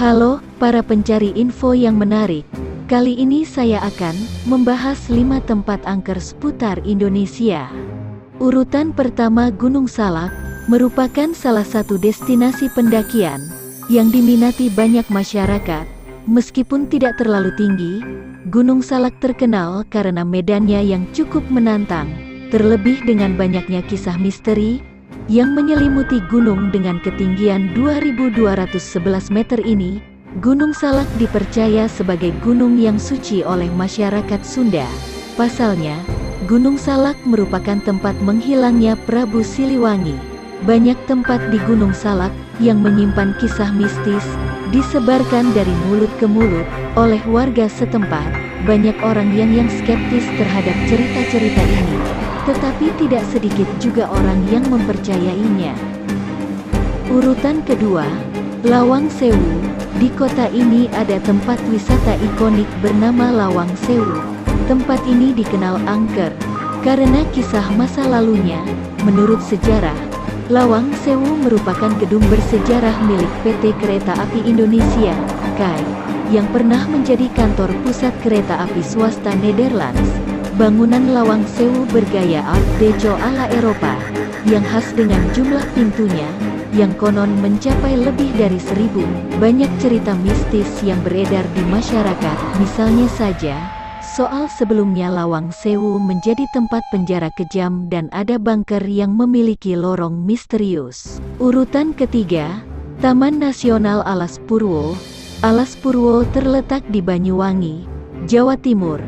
Halo, para pencari info yang menarik. Kali ini saya akan membahas 5 tempat angker seputar Indonesia. Urutan pertama, Gunung Salak merupakan salah satu destinasi pendakian yang diminati banyak masyarakat. Meskipun tidak terlalu tinggi, Gunung Salak terkenal karena medannya yang cukup menantang, terlebih dengan banyaknya kisah misteri yang menyelimuti gunung. Dengan ketinggian 2211 meter ini, Gunung Salak dipercaya sebagai gunung yang suci oleh masyarakat Sunda. Pasalnya, Gunung Salak merupakan tempat menghilangnya Prabu Siliwangi. Banyak tempat di Gunung Salak yang menyimpan kisah mistis, disebarkan dari mulut ke mulut oleh warga setempat. Banyak orang yang skeptis terhadap cerita-cerita ini, tetapi tidak sedikit juga orang yang mempercayainya. Urutan kedua, Lawang Sewu. Di kota ini ada tempat wisata ikonik bernama Lawang Sewu. Tempat ini dikenal angker karena kisah masa lalunya. Menurut sejarah, Lawang Sewu merupakan gedung bersejarah milik PT Kereta Api Indonesia, KAI, yang pernah menjadi kantor pusat kereta api swasta Nederlands. Bangunan Lawang Sewu bergaya Art Deco ala Eropa, yang khas dengan jumlah pintunya, yang konon mencapai lebih dari 1000. Banyak cerita mistis yang beredar di masyarakat, misalnya saja, soal sebelumnya Lawang Sewu menjadi tempat penjara kejam dan ada bunker yang memiliki lorong misterius. Urutan ketiga, Taman Nasional Alas Purwo. Alas Purwo terletak di Banyuwangi, Jawa Timur,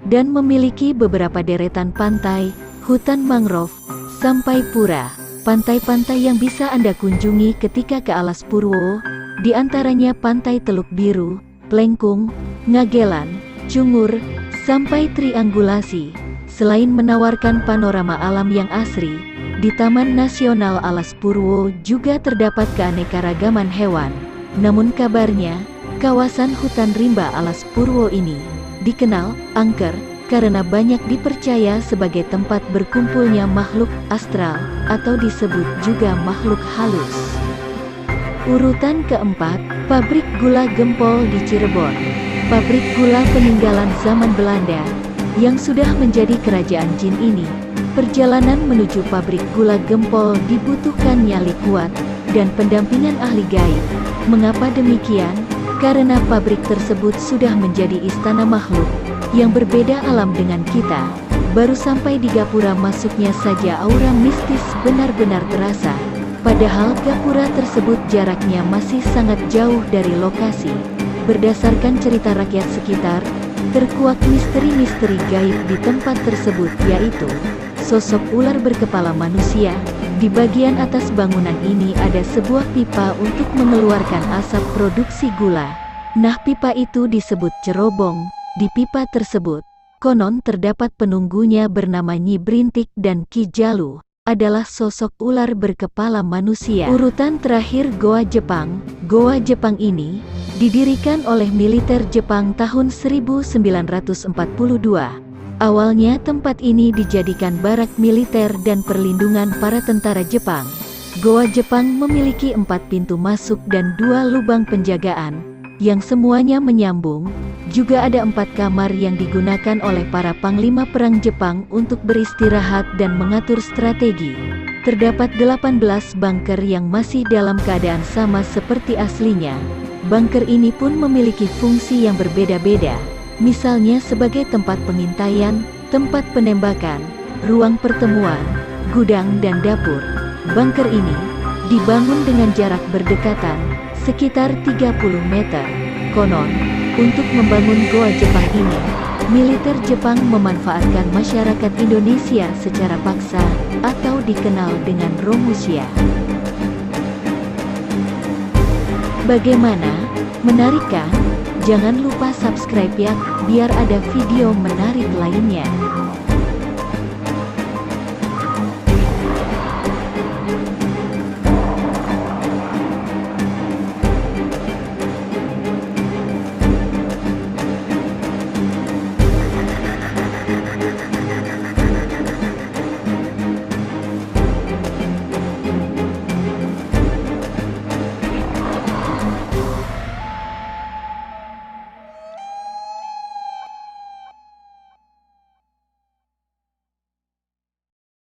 dan memiliki beberapa deretan pantai, hutan mangrove, sampai pura. Pantai-pantai yang bisa Anda kunjungi ketika ke Alas Purwo, di antaranya Pantai Teluk Biru, Plengkung, Ngagelan, Cungur, sampai Triangulasi. Selain menawarkan panorama alam yang asri, di Taman Nasional Alas Purwo juga terdapat keanekaragaman hewan. Namun kabarnya, kawasan hutan rimba Alas Purwo ini dikenal angker karena banyak dipercaya sebagai tempat berkumpulnya makhluk astral atau disebut juga makhluk halus. Urutan keempat, Pabrik Gula Gempol di Cirebon. Pabrik gula peninggalan zaman Belanda yang sudah menjadi kerajaan jin ini. Perjalanan menuju pabrik gula Gempol dibutuhkan nyali kuat dan pendampingan ahli gaib. Mengapa demikian? Karena pabrik tersebut sudah menjadi istana makhluk yang berbeda alam dengan kita. Baru sampai di gapura masuknya saja aura mistis benar-benar terasa. Padahal gapura tersebut jaraknya masih sangat jauh dari lokasi. Berdasarkan cerita rakyat sekitar, terkuak misteri-misteri gaib di tempat tersebut, yaitu sosok ular berkepala manusia. Di bagian atas bangunan ini ada sebuah pipa untuk mengeluarkan asap produksi gula. Nah, pipa itu disebut cerobong. Di pipa tersebut, konon terdapat penunggunya bernama Nyi Brintik dan Ki Jalu, adalah sosok ular berkepala manusia. Urutan terakhir, Goa Jepang. Goa Jepang ini didirikan oleh militer Jepang tahun 1942. Awalnya tempat ini dijadikan barak militer dan perlindungan para tentara Jepang. Goa Jepang memiliki 4 pintu masuk dan 2 lubang penjagaan, yang semuanya menyambung. Juga ada 4 kamar yang digunakan oleh para panglima perang Jepang untuk beristirahat dan mengatur strategi. Terdapat 18 bunker yang masih dalam keadaan sama seperti aslinya. Bunker ini pun memiliki fungsi yang berbeda-beda. Misalnya sebagai tempat pengintaian, tempat penembakan, ruang pertemuan, gudang dan dapur. Bunker ini dibangun dengan jarak berdekatan, sekitar 30 meter. Konon, untuk membangun Goa Jepang ini, militer Jepang memanfaatkan masyarakat Indonesia secara paksa, atau dikenal dengan Romusia. Bagaimana? Menarik kan? Jangan lupa subscribe ya, biar ada video menarik lainnya.